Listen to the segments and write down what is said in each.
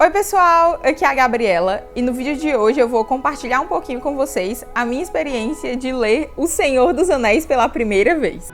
Oi pessoal, aqui é a Gabriela e no vídeo de hoje eu vou compartilhar um pouquinho com vocês a minha experiência de ler O Senhor dos Anéis pela primeira vez.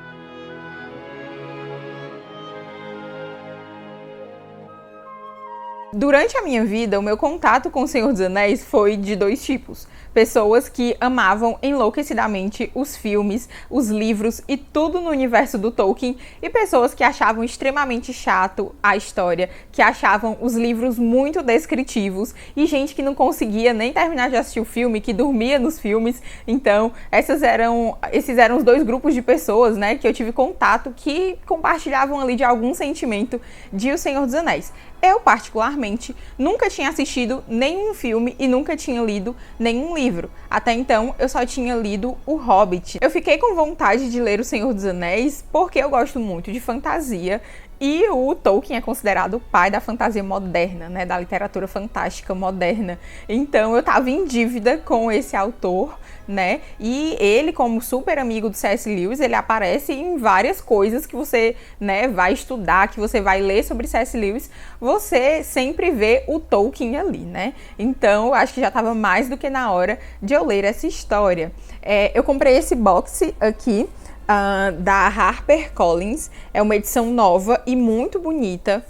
Durante a minha vida, o meu contato com O Senhor dos Anéis foi de dois tipos. Pessoas que amavam enlouquecidamente os filmes, os livros e tudo no universo do Tolkien, e pessoas que achavam extremamente chato a história, que achavam os livros muito descritivos, e gente que não conseguia nem terminar de assistir o filme, que dormia nos filmes. Então, esses eram os dois grupos de pessoas, né, que eu tive contato, que compartilhavam ali de algum sentimento de O Senhor dos Anéis. Eu, particularmente, nunca tinha assistido nenhum filme e nunca tinha lido nenhum livro. Até então, eu só tinha lido O Hobbit. Eu fiquei com vontade de ler O Senhor dos Anéis porque eu gosto muito de fantasia e o Tolkien é considerado o pai da fantasia moderna, né, da literatura fantástica moderna. Então, eu estava em dívida com esse autor, né? E ele, como super amigo do C.S. Lewis, ele aparece em várias coisas que você, né, vai estudar, que você vai ler sobre C.S. Lewis, você sempre vê o Tolkien ali, né? Então, eu acho que já estava mais do que na hora de eu ler essa história. Eu comprei esse box aqui, da HarperCollins. É uma edição nova e muito bonita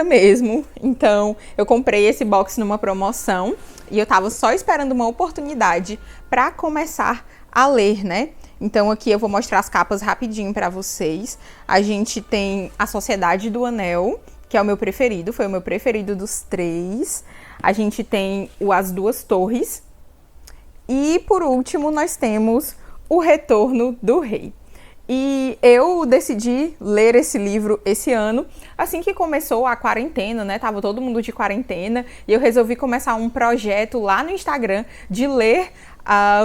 mesmo. Então, eu comprei esse box numa promoção e eu tava só esperando uma oportunidade para começar a ler, né? Então, aqui eu vou mostrar as capas rapidinho para vocês. A gente tem A Sociedade do Anel, que é o meu preferido, foi o meu preferido dos três. A gente tem o As Duas Torres. E, por último, nós temos O Retorno do Rei. E eu decidi ler esse livro esse ano, assim que começou a quarentena, né? Tava todo mundo de quarentena e eu resolvi começar um projeto lá no Instagram de ler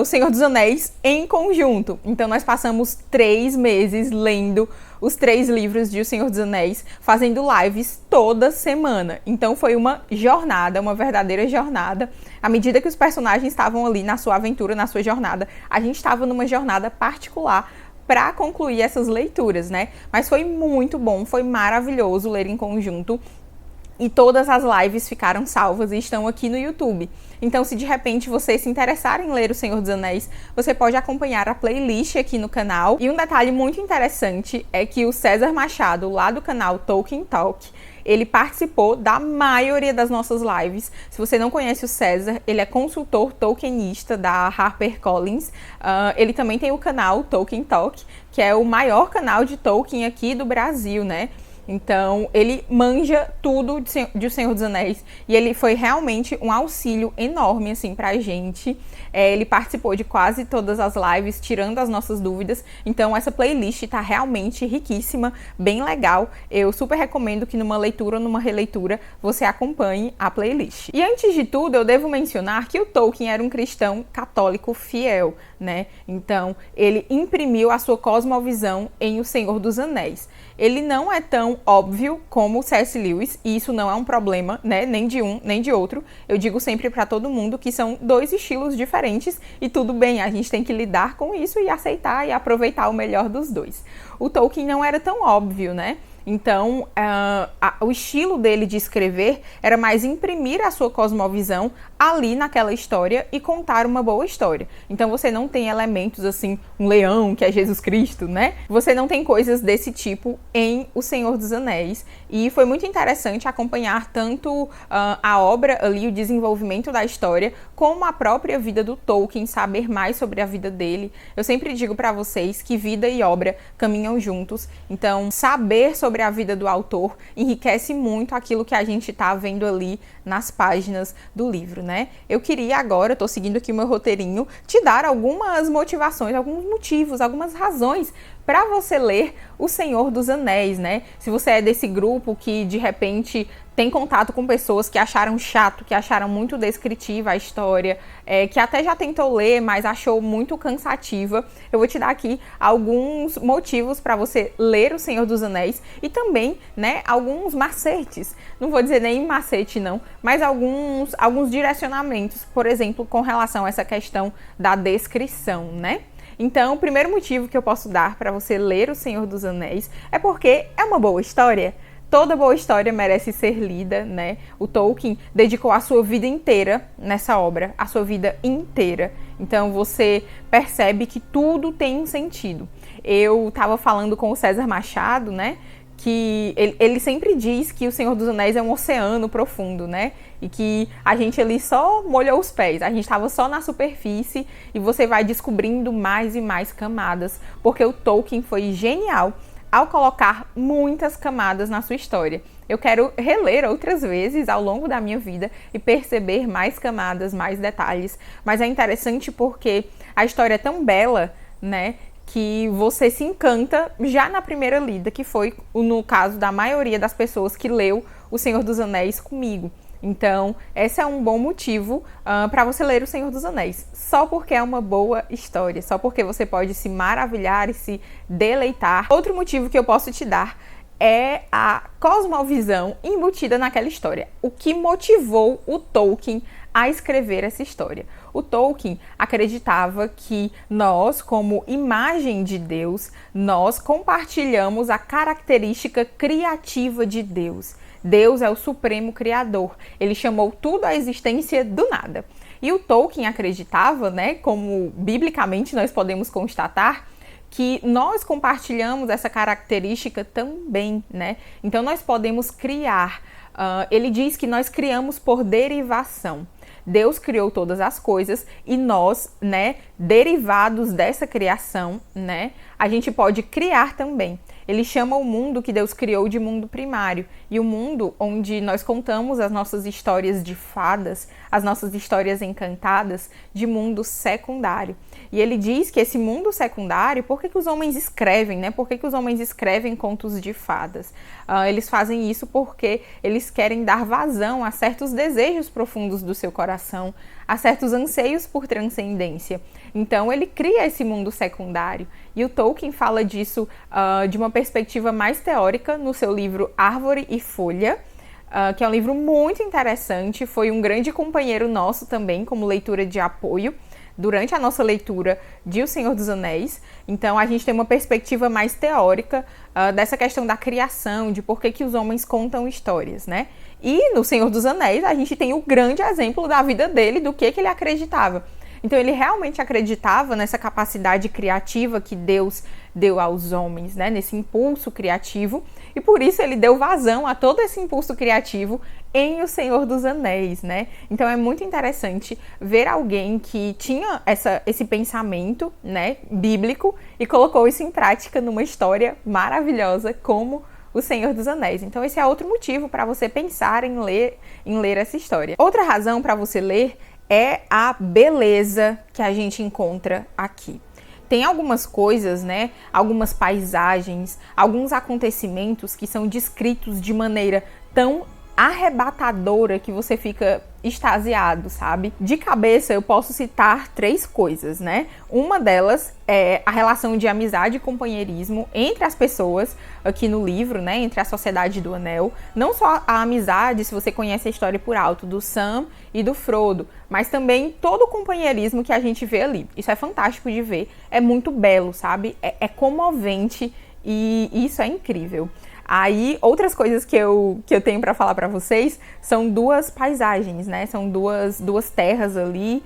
O Senhor dos Anéis em conjunto. Então nós passamos 3 meses lendo os 3 livros de O Senhor dos Anéis, fazendo lives toda semana. Então foi uma jornada, uma verdadeira jornada. À medida que os personagens estavam ali na sua aventura, na sua jornada, a gente estava numa jornada particular para concluir essas leituras, né? Mas foi muito bom, foi maravilhoso ler em conjunto. E todas as lives ficaram salvas e estão aqui no YouTube. Então, se de repente você se interessar em ler O Senhor dos Anéis, você pode acompanhar a playlist aqui no canal. E um detalhe muito interessante é que o César Machado, lá do canal Tolkien Talk, ele participou da maioria das nossas lives. Se você não conhece o César, ele é consultor tolkienista da HarperCollins. Ele também tem o canal Tolkien Talk, que é o maior canal de Tolkien aqui do Brasil, né? Então, ele manja tudo de O Senhor dos Anéis e ele foi realmente um auxílio enorme, assim, pra gente. Ele participou de quase todas as lives, tirando as nossas dúvidas. Então, essa playlist tá realmente riquíssima, bem legal. Eu super recomendo que numa leitura ou numa releitura você acompanhe a playlist. E antes de tudo, eu devo mencionar que o Tolkien era um cristão católico fiel, né? Então, ele imprimiu a sua cosmovisão em O Senhor dos Anéis. Ele não é tão óbvio como o C.S. Lewis, e isso não é um problema, né? Nem de um, nem de outro. Eu digo sempre para todo mundo que são dois estilos diferentes e tudo bem, a gente tem que lidar com isso e aceitar e aproveitar o melhor dos dois. O Tolkien não era tão óbvio, né? Então, o estilo dele de escrever era mais imprimir a sua cosmovisão ali naquela história e contar uma boa história. Então, você não tem elementos assim, um leão que é Jesus Cristo, né? Você não tem coisas desse tipo em O Senhor dos Anéis. E foi muito interessante acompanhar tanto a obra ali, o desenvolvimento da história, como a própria vida do Tolkien, saber mais sobre a vida dele. Eu sempre digo para vocês que vida e obra caminham juntos. Então, saber sobre a vida do autor enriquece muito aquilo que a gente tá vendo ali nas páginas do livro, né? Eu queria agora, tô seguindo aqui o meu roteirinho, te dar algumas motivações, alguns motivos, algumas razões para você ler O Senhor dos Anéis, né? Se você é desse grupo que de repente tem contato com pessoas que acharam chato, que acharam muito descritiva a história, que até já tentou ler, mas achou muito cansativa, eu vou te dar aqui alguns motivos para você ler O Senhor dos Anéis e também, né, alguns macetes. Não vou dizer nem macete não, mas alguns direcionamentos, por exemplo, com relação a essa questão da descrição, né? Então, o primeiro motivo que eu posso dar para você ler O Senhor dos Anéis é porque é uma boa história. toda boa história merece ser lida, né? O Tolkien dedicou a sua vida inteira nessa obra, a sua vida inteira. Então você percebe que tudo tem um sentido. Eu estava falando com o César Machado, né? Que ele sempre diz que o Senhor dos Anéis é um oceano profundo, né? E que a gente ali só molhou os pés, a gente estava só na superfície e você vai descobrindo mais e mais camadas, porque o Tolkien foi genial ao colocar muitas camadas na sua história. Eu quero reler outras vezes ao longo da minha vida e perceber mais camadas, mais detalhes, mas é interessante porque a história é tão bela, né? Que você se encanta já na primeira lida, que foi no caso da maioria das pessoas que leu O Senhor dos Anéis comigo. Então, esse é um bom motivo para você ler O Senhor dos Anéis. Só porque é uma boa história, só porque você pode se maravilhar e se deleitar. Outro motivo que eu posso te dar é a cosmovisão embutida naquela história. O que motivou o Tolkien a escrever essa história? O Tolkien acreditava que nós, como imagem de Deus, nós compartilhamos a característica criativa de Deus. Deus é o supremo criador. Ele chamou tudo à existência do nada. E o Tolkien acreditava, né, como biblicamente nós podemos constatar, que nós compartilhamos essa característica também, né? Então nós podemos criar. Ele diz que nós criamos por derivação. Deus criou todas as coisas e nós, né, derivados dessa criação, né, a gente pode criar também. Ele chama o mundo que Deus criou de mundo primário, e o mundo onde nós contamos as nossas histórias de fadas, as nossas histórias encantadas, de mundo secundário. E ele diz que esse mundo secundário, por que os homens escrevem, né? Por que os homens escrevem contos de fadas? Eles fazem isso porque eles querem dar vazão a certos desejos profundos do seu coração, a certos anseios por transcendência. Então ele cria esse mundo secundário. E o Tolkien fala disso de uma perspectiva mais teórica no seu livro Árvore e Folha, que é um livro muito interessante, foi um grande companheiro nosso também, como leitura de apoio, durante a nossa leitura de O Senhor dos Anéis. Então a gente tem uma perspectiva mais teórica dessa questão da criação, de por que os homens contam histórias, né? E no Senhor dos Anéis a gente tem o grande exemplo da vida dele, do que ele acreditava. Então ele realmente acreditava nessa capacidade criativa que Deus deu aos homens, né? Nesse impulso criativo, e por isso ele deu vazão a todo esse impulso criativo em O Senhor dos Anéis, né? Então é muito interessante ver alguém que tinha esse pensamento, né, bíblico, e colocou isso em prática numa história maravilhosa como O Senhor dos Anéis. Então esse é outro motivo para você pensar em ler essa história. Outra razão para você ler é a beleza que a gente encontra aqui. Tem algumas coisas, né, algumas paisagens, alguns acontecimentos que são descritos de maneira tão arrebatadora que você fica extasiado, sabe? De cabeça eu posso citar 3 coisas, né? Uma delas é a relação de amizade e companheirismo entre as pessoas aqui no livro, né? Entre a Sociedade do Anel. Não só a amizade, se você conhece a história por alto, do Sam e do Frodo, mas também todo o companheirismo que a gente vê ali. Isso é fantástico de ver, é muito belo, sabe? É comovente e isso é incrível. Aí, outras coisas que eu tenho para falar para vocês são 2 paisagens, né? São duas terras ali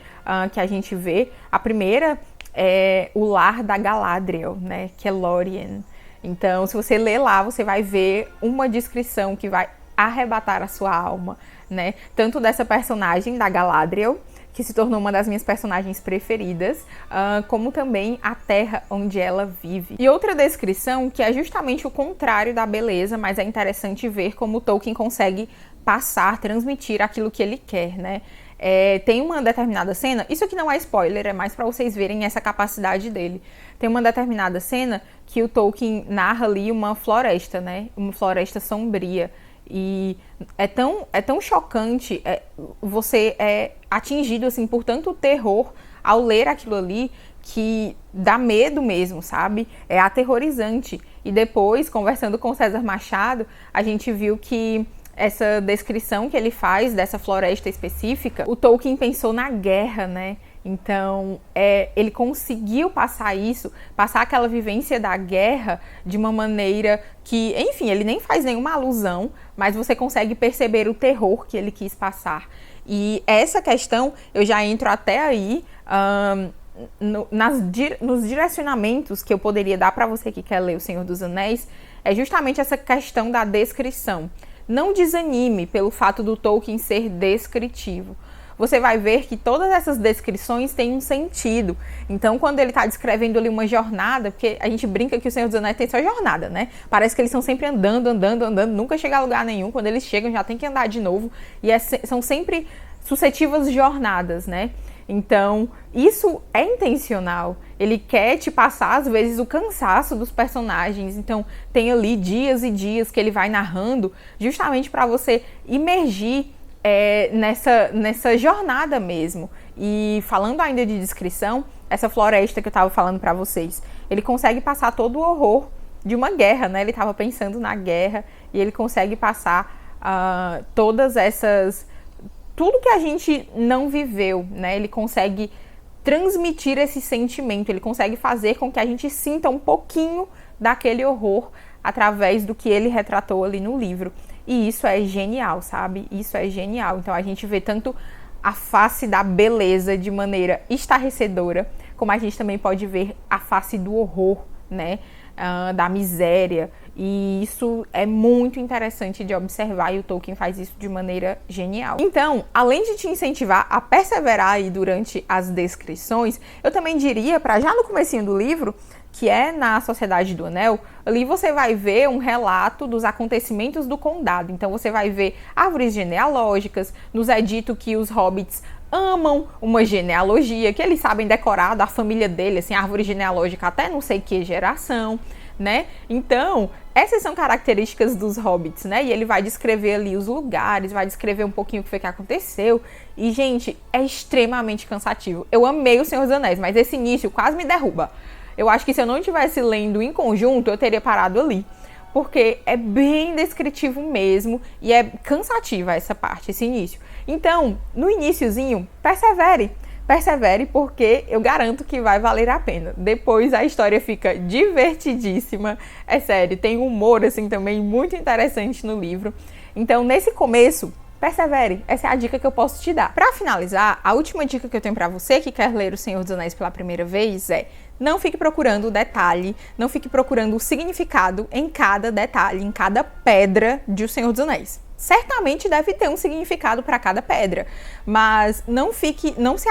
que a gente vê. A primeira é o lar da Galadriel, né? Que é Lórien. Então, se você ler lá, você vai ver uma descrição que vai arrebatar a sua alma, né? Tanto dessa personagem, da Galadriel, que se tornou uma das minhas personagens preferidas, como também a terra onde ela vive. E outra descrição que é justamente o contrário da beleza, mas é interessante ver como Tolkien consegue passar, transmitir aquilo que ele quer, né? Tem uma determinada cena, isso aqui não é spoiler, é mais para vocês verem essa capacidade dele. Tem uma determinada cena que o Tolkien narra ali uma floresta, né? Uma floresta sombria. E é tão chocante, você é atingido assim, por tanto terror ao ler aquilo ali, que dá medo mesmo, sabe? É aterrorizante. E depois, conversando com o César Machado, a gente viu que essa descrição que ele faz dessa floresta específica, o Tolkien pensou na guerra, né? Então, ele conseguiu passar isso, passar aquela vivência da guerra de uma maneira que, enfim, ele nem faz nenhuma alusão, mas você consegue perceber o terror que ele quis passar. E essa questão, eu já entro até aí nos direcionamentos que eu poderia dar para você que quer ler O Senhor dos Anéis, é justamente essa questão da descrição. Não desanime pelo fato do Tolkien ser descritivo. Você vai ver que todas essas descrições têm um sentido. Então, quando ele está descrevendo ali uma jornada, porque a gente brinca que o Senhor dos Anéis tem só jornada, né? Parece que eles estão sempre andando, nunca chega a lugar nenhum. Quando eles chegam, já tem que andar de novo. E são sempre sucessivas jornadas, né? Então, isso é intencional. Ele quer te passar, às vezes, o cansaço dos personagens. Então, tem ali dias e dias que ele vai narrando, justamente para você imergir nessa jornada mesmo. E falando ainda de descrição, essa floresta que eu estava falando para vocês, ele consegue passar todo o horror de uma guerra, né? Ele estava pensando na guerra e ele consegue passar todas essas... tudo que a gente não viveu, né? Ele consegue transmitir esse sentimento, ele consegue fazer com que a gente sinta um pouquinho daquele horror através do que ele retratou ali no livro. E isso é genial, sabe? Isso é genial. Então a gente vê tanto a face da beleza de maneira estarrecedora, como a gente também pode ver a face do horror, né? Da miséria. E isso é muito interessante de observar e o Tolkien faz isso de maneira genial. Então, além de te incentivar a perseverar aí durante as descrições, eu também diria, para já no comecinho do livro, que é na Sociedade do Anel, ali você vai ver um relato dos acontecimentos do condado. Então você vai ver árvores genealógicas, nos é dito que os hobbits amam uma genealogia, que eles sabem decorar da família dele, assim, árvore genealógica até não sei que geração, né? Então, essas são características dos hobbits, né? E ele vai descrever ali os lugares, vai descrever um pouquinho o que foi que aconteceu. E, gente, é extremamente cansativo. Eu amei O Senhor dos Anéis, mas esse início quase me derruba. Eu acho que se eu não estivesse lendo em conjunto, eu teria parado ali. Porque é bem descritivo mesmo e é cansativa essa parte, esse início. Então, no iniciozinho, persevere porque eu garanto que vai valer a pena. Depois a história fica divertidíssima, é sério, tem humor assim também muito interessante no livro. Então, nesse começo, persevere, essa é a dica que eu posso te dar. Para finalizar, a última dica que eu tenho para você que quer ler O Senhor dos Anéis pela primeira vez é: não fique procurando o detalhe, não fique procurando o significado em cada detalhe, em cada pedra de O Senhor dos Anéis. Certamente deve ter um significado para cada pedra, mas não se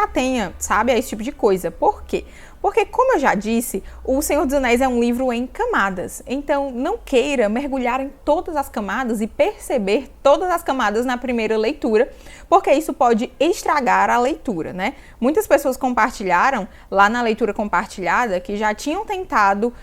atenha, sabe, a esse tipo de coisa. Por quê? Porque, como eu já disse, O Senhor dos Anéis é um livro em camadas. Então, não queira mergulhar em todas as camadas e perceber todas as camadas na primeira leitura, porque isso pode estragar a leitura, né? Muitas pessoas compartilharam lá na leitura compartilhada que já tinham tentado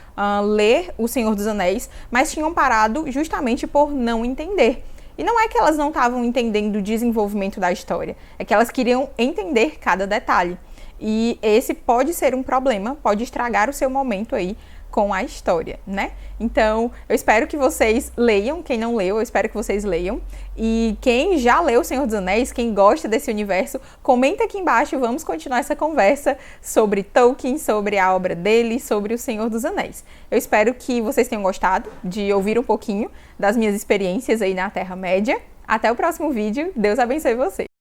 ler O Senhor dos Anéis, mas tinham parado justamente por não entender. E não é que elas não estavam entendendo o desenvolvimento da história, é que elas queriam entender cada detalhe. E esse pode ser um problema, pode estragar o seu momento aí com a história, né? Então, eu espero que vocês leiam, quem não leu, eu espero que vocês leiam. E quem já leu O Senhor dos Anéis, quem gosta desse universo, comenta aqui embaixo, vamos continuar essa conversa sobre Tolkien, sobre a obra dele, sobre O Senhor dos Anéis. Eu espero que vocês tenham gostado de ouvir um pouquinho das minhas experiências aí na Terra-média. Até o próximo vídeo, Deus abençoe você!